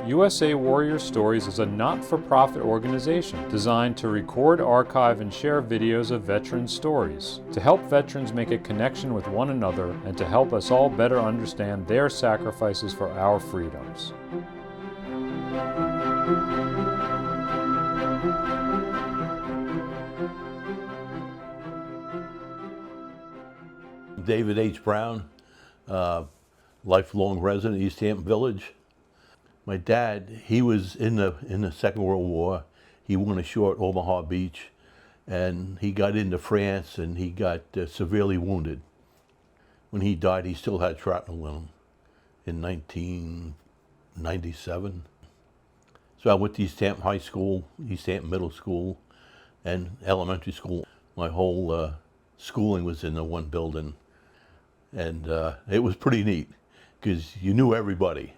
USA Warrior Stories is a not-for-profit organization designed to record, archive, and share videos of veterans' stories, to help veterans make a connection with one another and to help us all better understand their sacrifices for our freedoms. David H. Brown, lifelong resident, East Hampton Village. My dad, he was in the Second World War. He went ashore at Omaha Beach, and he got into France, and he got severely wounded. When he died, he still had shrapnel in him in 1997. So I went to East Hampton High School, East Hampton Middle School, and elementary school. My whole schooling was in the one building, and it was pretty neat because you knew everybody.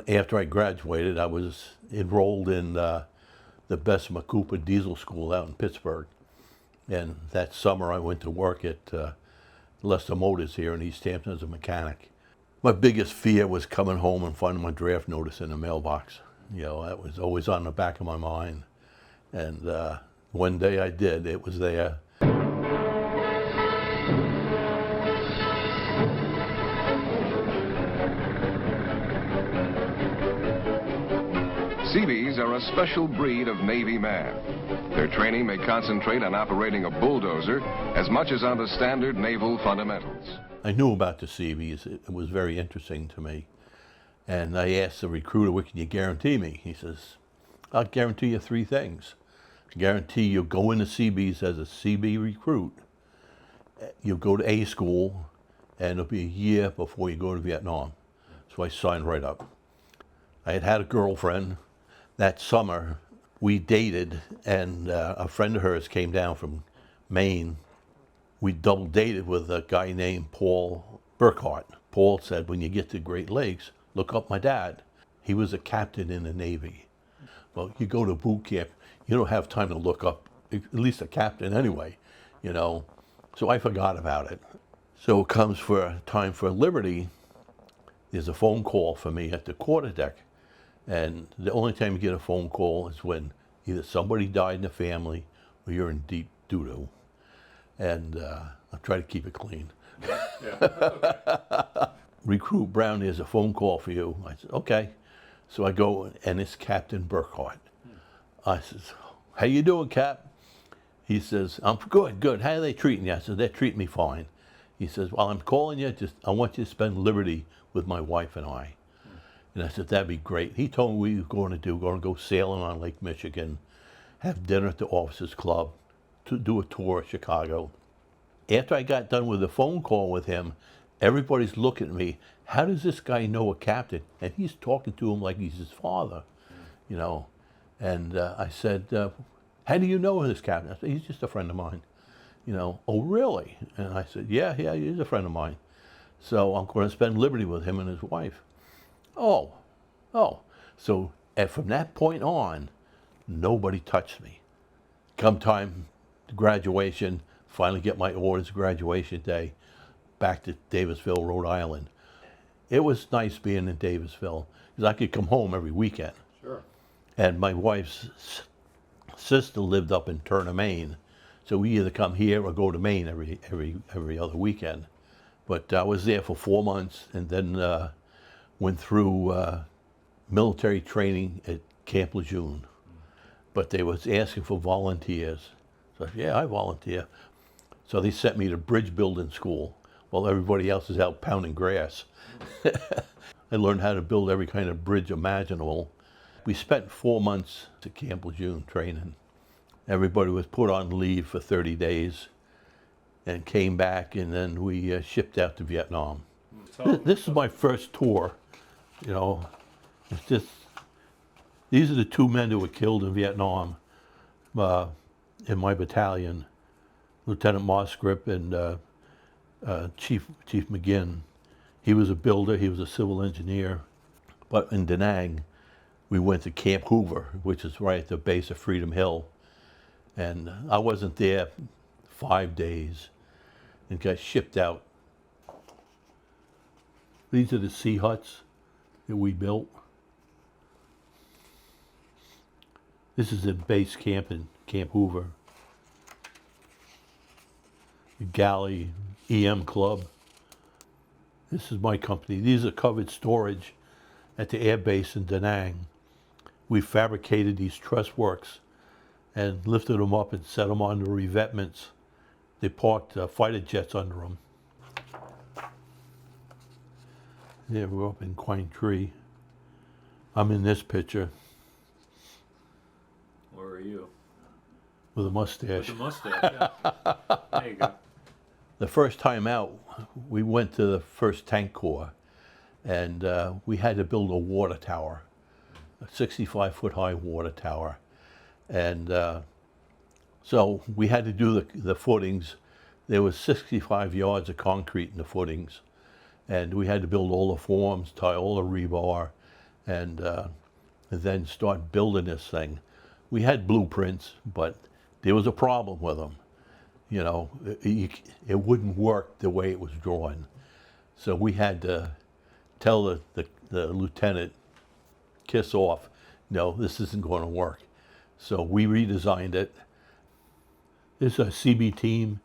After I graduated, I was enrolled in the Bessemer Cooper Diesel School out in Pittsburgh. And that summer I went to work at Lester Motors here in East Hampton as a mechanic. My biggest fear was coming home and finding my draft notice in the mailbox. You know, that was always on the back of my mind. And one day I did, it was there. Seabees are a special breed of Navy man. Their training may concentrate on operating a bulldozer as much as on the standard naval fundamentals. I knew about the Seabees. It was very interesting to me. And I asked the recruiter, what can you guarantee me? He says, I'll guarantee you 3 things. I guarantee you'll go into Seabees as a Seabee recruit. You'll go to A school, and it'll be a year before you go to Vietnam. So I signed right up. I had a girlfriend. That summer, we dated, and a friend of hers came down from Maine. We double dated with a guy named Paul Burkhart. Paul said, when you get to Great Lakes, look up my dad. He was a captain in the Navy. Well, you go to boot camp, you don't have time to look up at least a captain anyway, you know. So I forgot about it. So it comes for time for Liberty. There's a phone call for me at the quarterdeck. And the only time you get a phone call is when either somebody died in the family or you're in deep doo-doo. And I try to keep it clean. Yeah. Recruit Brown, there's a phone call for you. I said, okay. So I go, and it's Captain Burkhart. I says, how you doing, Cap? He says, I'm good, good. How are they treating you? I said, they're treating me fine. He says, well, I'm calling you, I want you to spend Liberty with my wife and I. And I said, that'd be great. He told me what we were going to do. We're going to go sailing on Lake Michigan, have dinner at the Officers Club, to do a tour of Chicago. After I got done with the phone call with him, everybody's looking at me. How does this guy know a captain? And he's talking to him like he's his father, you know. And I said, how do you know this captain? I said, he's just a friend of mine. You know, oh, really? And I said, yeah, he's a friend of mine. So I'm going to spend Liberty with him and his wife. Oh. So from that point on, nobody touched me. Come time to graduation, finally get my orders, graduation day, back to Davisville, Rhode Island. It was nice being in Davisville because I could come home every weekend. Sure. And my wife's sister lived up in Turner, Maine, so we either come here or go to Maine every other weekend. But I was there for 4 months, and then went through military training at Camp Lejeune. But they was asking for volunteers. So I said, yeah, I volunteer. So they sent me to bridgebuilding school while everybody else is out pounding grass. I learned how to build every kind of bridge imaginable. We spent 4 months at Camp Lejeune training. Everybody was put on leave for 30 days and came back, and then we shipped out to Vietnam. This is my first tour, you know. It's just, these are the 2 men who were killed in Vietnam in my battalion, Lieutenant Moscrip and Chief McGinn. He was a builder, he was a civil engineer. But in Da Nang, we went to Camp Hoover, which is right at the base of Freedom Hill. And I wasn't there 5 days and got shipped out These are the sea huts that we built. This is a base camp in Camp Hoover. The Galley EM Club. This is my company. These are covered storage at the air base in Da Nang. We fabricated these truss works and lifted them up and set them on the revetments. They parked fighter jets under them. Yeah, we're up in Quang Tri. I'm in this picture. Where are you? With a mustache. With a mustache, yeah. There you go. The first time out, we went to the first tank corps, and we had to build a water tower, a 65-foot high water tower. And so we had to do the footings. There was 65 yards of concrete in the footings, and we had to build all the forms, tie all the rebar, and then start building this thing. We had blueprints, but there was a problem with them. You know, it wouldn't work the way it was drawn. So we had to tell the lieutenant, kiss off, no, this isn't going to work. So we redesigned it. This is a Seabee Team.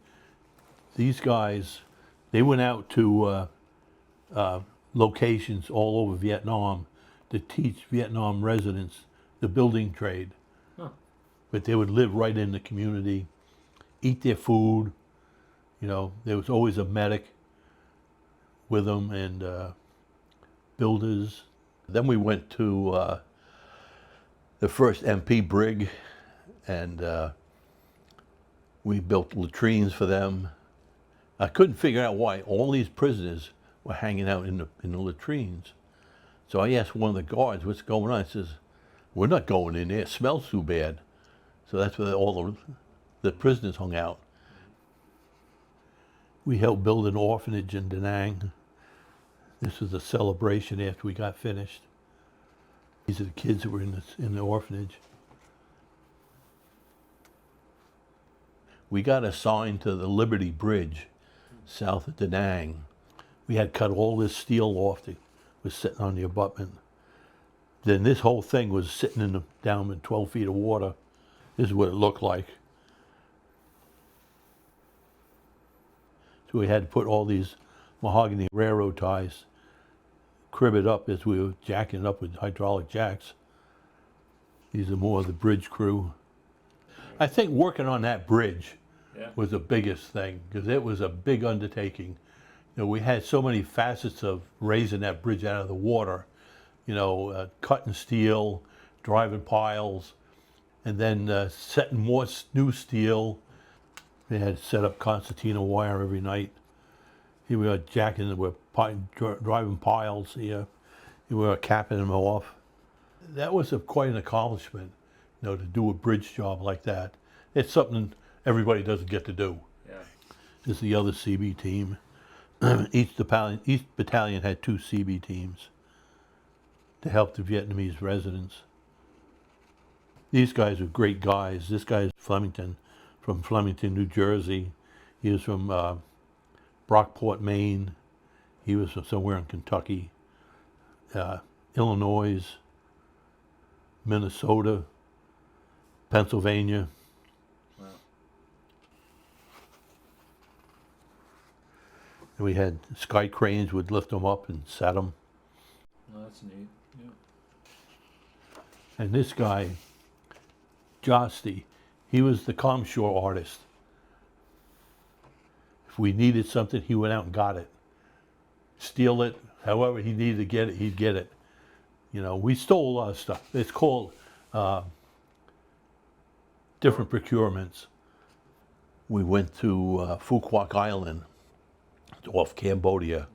These guys, they went out to locations all over Vietnam to teach Vietnam residents the building trade. Huh. But they would live right in the community, eat their food. You know, there was always a medic with them and builders. Then we went to the first MP brig, and we built latrines for them. I couldn't figure out why all these prisoners were hanging out in the latrines. So I asked one of the guards, what's going on? He says, we're not going in there, it smells too bad. So that's where all the prisoners hung out. We helped build an orphanage in Da Nang. This was a celebration after we got finished. These are the kids that were in the orphanage. We got assigned to the Liberty Bridge south of Da Nang. We had cut all this steel off that was sitting on the abutment. Then this whole thing was sitting down in 12 feet of water. This is what it looked like. So we had to put all these mahogany railroad ties, crib it up as we were jacking it up with hydraulic jacks. These are more of the bridge crew. I think working on that bridge was the biggest thing, because it was a big undertaking. You know, we had so many facets of raising that bridge out of the water, you know, cutting steel, driving piles, and then setting more new steel. They had to set up concertina wire every night. Here we are jacking, we're driving piles here. Here we are capping them off. That was quite an accomplishment, you know, to do a bridge job like that. It's something everybody doesn't get to do. Yeah. This is the other Seabee team. Each battalion had 2 Seabee teams to help the Vietnamese residents. These guys were great guys. This guy is Flemington, from Flemington, New Jersey. He was from Brockport, Maine. He was from somewhere in Kentucky, Illinois, Minnesota, Pennsylvania. Wow. And we had sky cranes would lift them up and set them. Oh, that's neat. Yeah. And this guy, Josty, he was the Comshore artist. If we needed something, he went out and got it. Steal it, however he needed to get it, he'd get it. You know, we stole a lot of stuff. It's called different procurements. We went to Phu Quoc Island off Cambodia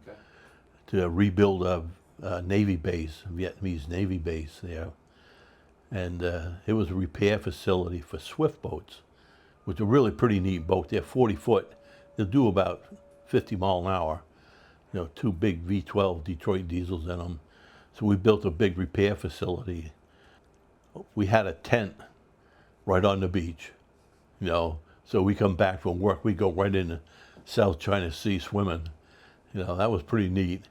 to rebuild a Navy base, a Vietnamese Navy base there. And it was a repair facility for swift boats, which are really pretty neat boat. They're 40 foot. They'll do about 50 miles an hour. You know, 2 big V12 Detroit diesels in them. So we built a big repair facility. We had a tent right on the beach, you know. So we come back from work, we go right in the South China Sea swimming. You know, that was pretty neat.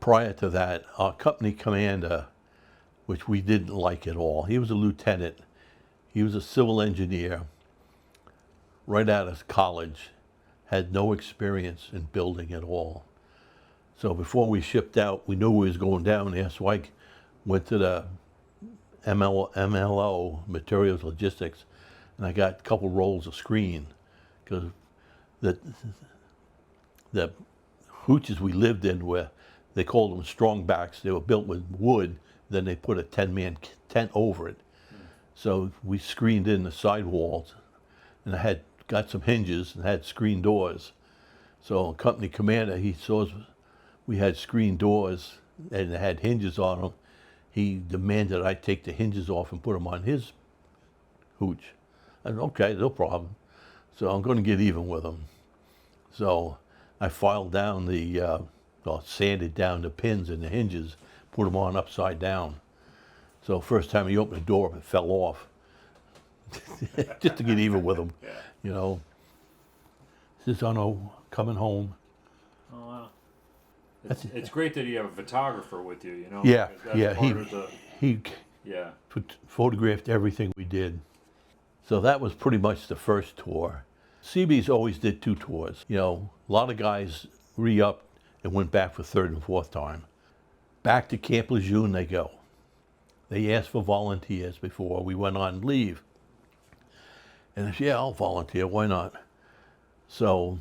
prior to that, our company commander, which we didn't like at all, he was a lieutenant. He was a civil engineer right out of college, had no experience in building at all. So before we shipped out, we knew we was going down there, so I went to the MLO, Materials Logistics, and I got a couple rolls of screen, because the hooches we lived in were, they called them strong backs. They were built with wood, then they put a 10-man tent over it. So we screened in the sidewalls, and I got some hinges and had screen doors. So company commander, he saw we had screen doors and they had hinges on them. He demanded I take the hinges off and put them on his hooch. I said, okay, no problem. So I'm going to get even with him. So I filed down sanded down the pins and the hinges, put them on upside down. So first time he opened the door, it fell off. Just to get even with him, you know. This is coming home. Oh, wow. It's great that you have a photographer with you, you know? Yeah, That's yeah. He photographed everything we did. So that was pretty much the first tour. Seabees always did 2 tours. You know, a lot of guys re-upped and went back for 3rd and 4th time. Back to Camp Lejeune they go. They asked for volunteers before we went on leave. And I said, yeah, I'll volunteer, why not? So,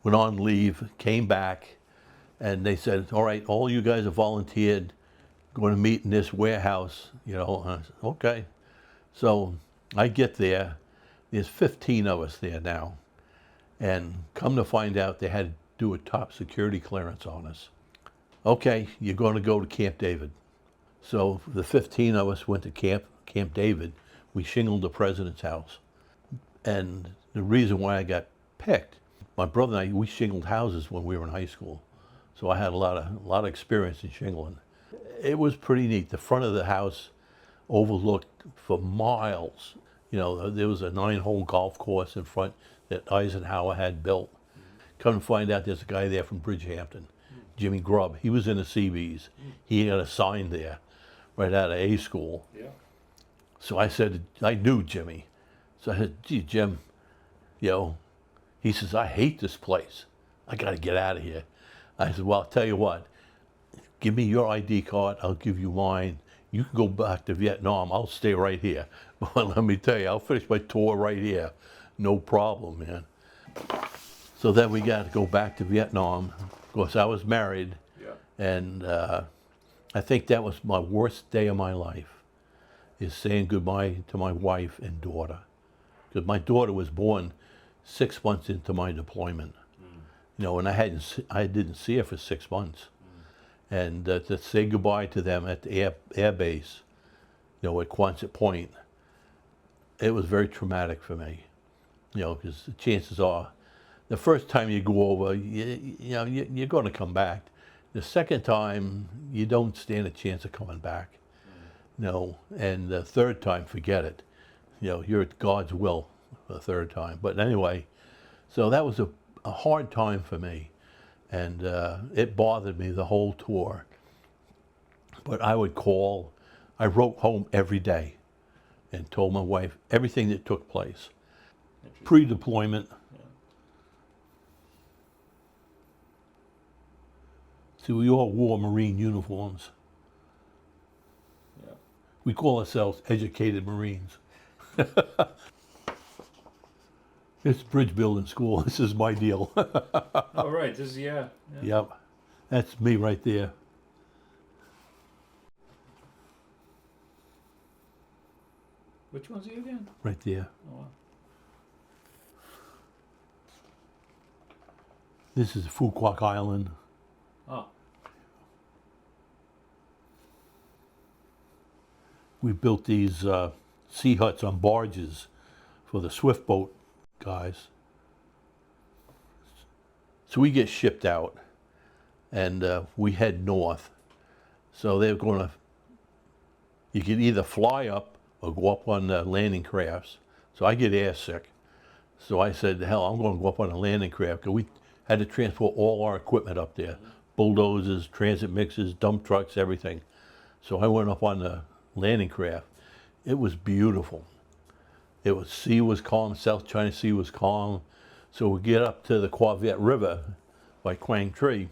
went on leave, came back, and they said, all right, all you guys have volunteered, going to meet in this warehouse, you know. And I said, okay. So, I get there, there's 15 of us there now. And come to find out, they had to do a top security clearance on us. Okay, you're going to go to Camp David. So the 15 of us went to Camp David. We shingled the president's house. And the reason why I got picked, my brother and I, we shingled houses when we were in high school. So I had a lot of experience in shingling. It was pretty neat. The front of the house overlooked for miles. You know, there was a 9-hole golf course in front that Eisenhower had built. Come to find out there's a guy there from Bridgehampton, Jimmy Grubb. He was in the Seabees. He had a sign there right out of A school. Yeah. So I said, I knew Jimmy. So I said, gee, Jim, you know, he says, I hate this place. I got to get out of here. I said, well, I'll tell you what, give me your ID card, I'll give you mine. You can go back to Vietnam, I'll stay right here. But let me tell you, I'll finish my tour right here. No problem, man. So then we got to go back to Vietnam. Of course, I was married, and I think that was my worst day of my life, is saying goodbye to my wife and daughter. Because my daughter was born 6 months into my deployment. You know, and I didn't see her for 6 months. And to say goodbye to them at the air base, you know, at Quonset Point, it was very traumatic for me. You know, because the chances are, the first time you go over, you're going to come back. The second time, you don't stand a chance of coming back. No, and the third time, forget it. You know, you're at God's will for the third time. But anyway, so that was a hard time for me, and it bothered me the whole tour. But I would call, I wrote home every day and told my wife everything that took place. Pre-deployment. See, we all wore Marine uniforms. We call ourselves educated Marines. It's bridge building school. This is my deal. Oh, right. This is, yeah. Yep. That's me right there. Which one's he again? Right there. Oh, wow. This is Phu Quoc Island. Oh. We built these sea huts on barges for the swift boat guys. So we get shipped out, and we head north. So they're going to, you can either fly up or go up on the landing crafts. So I get air sick. So I said, hell, I'm going to go up on a landing craft, because we had to transport all our equipment up there, bulldozers, transit mixers, dump trucks, everything. So I went up on the landing craft. It was beautiful. Sea was calm, South China Sea was calm. So we get up to the Viet River by Quang Tri,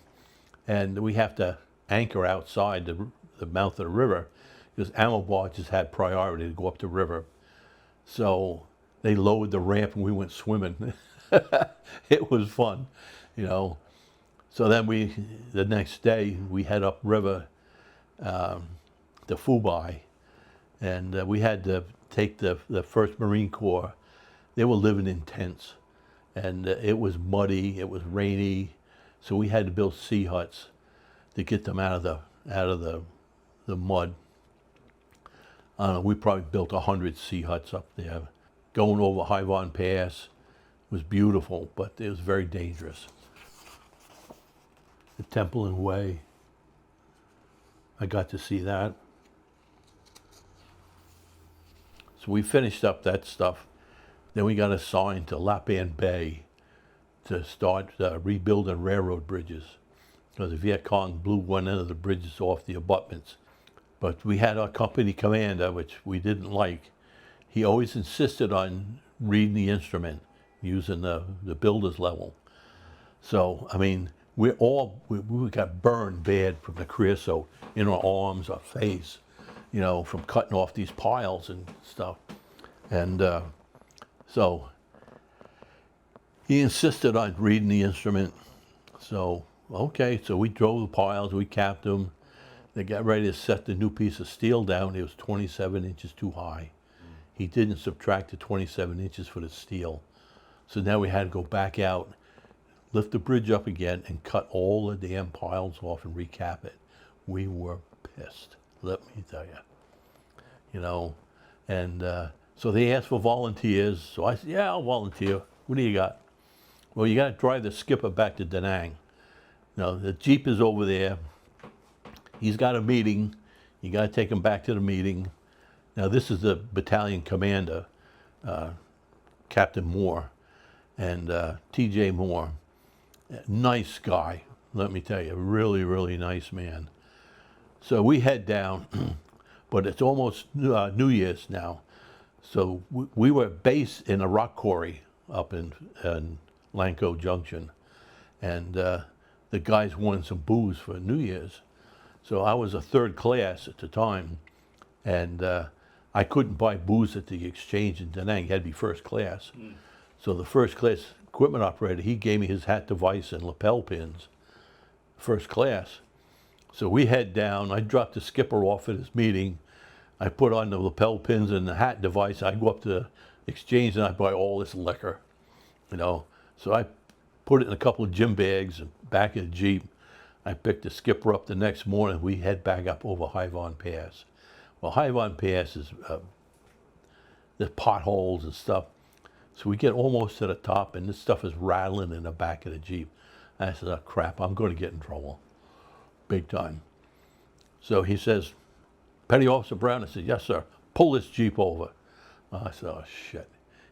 and we have to anchor outside the mouth of the river because ammo barges had priority to go up the river. So they lowered the ramp and we went swimming. It was fun, you know. So then the next day, we head upriver to Phu Quoc, and we had to take the 1st Marine Corps. They were living in tents, and it was muddy, it was rainy, so we had to build sea huts to get them out of the mud. We probably built 100 sea huts up there. Going over Hai Van Pass was beautiful, but it was very dangerous. The Temple and Way, I got to see that. So we finished up that stuff. Then we got assigned to Ludban Bay to start rebuilding railroad bridges, because the Viet Cong blew one end of the bridges off the abutments. But we had our company commander, which we didn't like. He always insisted on reading the instrument, using the builder's level. So, I mean, we got burned bad from the creosote in our arms, our face, you know, from cutting off these piles and stuff. And so he insisted on reading the instrument. So, okay, so we drove the piles, we capped them. They got ready to set the new piece of steel down. It was 27 inches too high. He didn't subtract the 27 inches for the steel. So now we had to go back out, lift the bridge up again, and cut all the damn piles off and recap it. We were pissed, let me tell you. You know, and so they asked for volunteers. So I said, yeah, I'll volunteer. What do you got? Well, you got to drive the skipper back to Da Nang. Now, the Jeep is over there. He's got a meeting. You got to take him back to the meeting. Now, this is the battalion commander, Captain Moore, and T.J. Moore. Nice guy, let me tell you. Really, really nice man. So we head down, but it's almost New Year's now. So we were based in a rock quarry up in Lanco Junction. And the guys wanted some booze for New Year's. So I was a 3rd class at the time, and I couldn't buy booze at the exchange in Da Nang. You had to be 1st class. So the 1st class equipment operator, he gave me his hat device and lapel pins, 1st class. So we head down. I dropped the skipper off at his meeting. I put on the lapel pins and the hat device. I go up to the exchange and I buy all this liquor, you know. So I put it in a couple of gym bags and back of the Jeep. I picked the skipper up the next morning. We head back up over Hai Van Pass. Well, Hai Van Pass is there's potholes and stuff. So we get almost to the top, and this stuff is rattling in the back of the Jeep. I said, oh, crap, I'm going to get in trouble, big time. So he says, Petty Officer Brown, I said, yes, sir, pull this Jeep over. I said, oh, shit.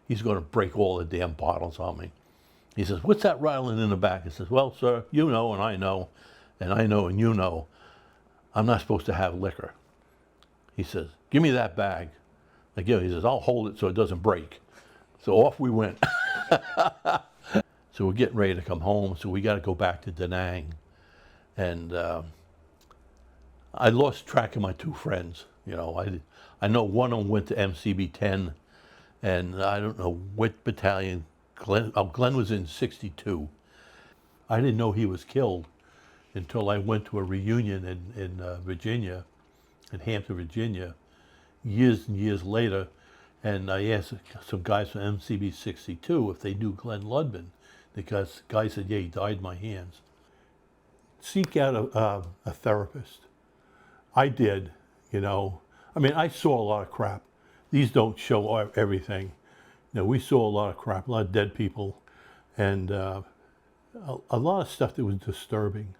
He's going to break all the damn bottles on me. He says, what's that rattling in the back? I says, well, sir, you know and I know and you know, I'm not supposed to have liquor. He says, give me that bag. I give it. He says, I'll hold it so it doesn't break. So off we went. So we're getting ready to come home, so we got to go back to Da Nang. And I lost track of my 2 friends. You know, I know one of them went to MCB 10, and I don't know what battalion. Glen was in 62. I didn't know he was killed until I went to a reunion in Virginia, in Hampton, Virginia, years and years later, and I asked some guys from MCB 62 if they knew Glen Ludban, because the guy said, yeah, he died in my hands. Seek out a therapist. I did, you know. I mean, I saw a lot of crap. These don't show everything. You know, we saw a lot of crap, a lot of dead people, and a lot of stuff that was disturbing.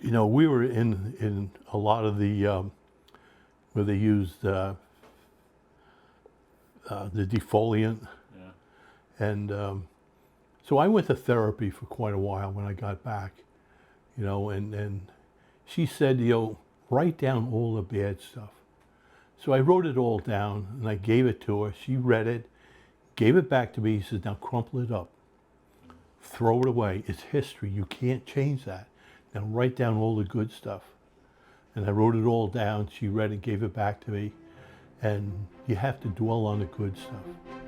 You know, we were in a lot of the, where they used the defoliant. Yeah. And so I went to therapy for quite a while when I got back. you know, and she said, you know, write down all the bad stuff. So I wrote it all down and I gave it to her. She read it, gave it back to me. She said, now crumple it up, throw it away. It's history. You can't change that. Now write down all the good stuff. And I wrote it all down. She read it, gave it back to me. And you have to dwell on the good stuff.